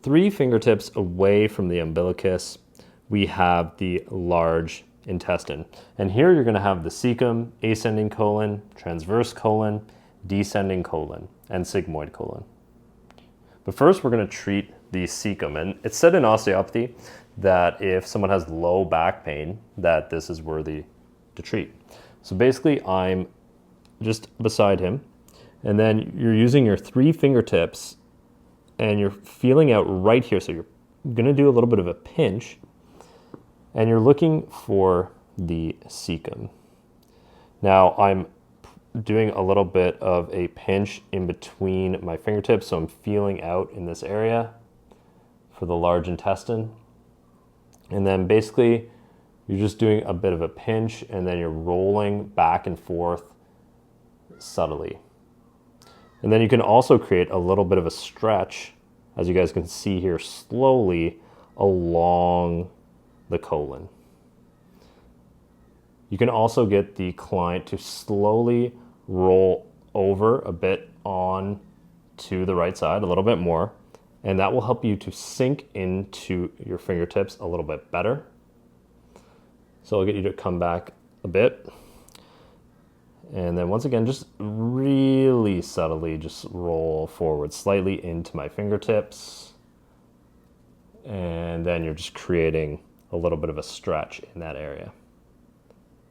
3 fingertips away from the umbilicus, we have the large intestine. And here you're going to have the cecum, ascending colon, transverse colon, descending colon, and sigmoid colon. But first we're going to treat the cecum. And it's said in osteopathy that if someone has low back pain, that this is worthy to treat. So basically I'm just beside him, and then you're using your 3 fingertips and you're feeling out right here. So you're going to do a little bit of a pinch, and you're looking for the cecum. Now I'm doing a little bit of a pinch in between my fingertips, so I'm feeling out in this area for the large intestine. And then basically you're just doing a bit of a pinch, and then you're rolling back and forth subtly. And then you can also create a little bit of a stretch, as you guys can see here, slowly along the colon. You can also get the client to slowly roll over a bit on to the right side, a little bit more, and that will help you to sink into your fingertips a little bit better. So I'll get you to come back a bit. And then once again, just really subtly just roll forward slightly into my fingertips. And then you're just creating a little bit of a stretch in that area.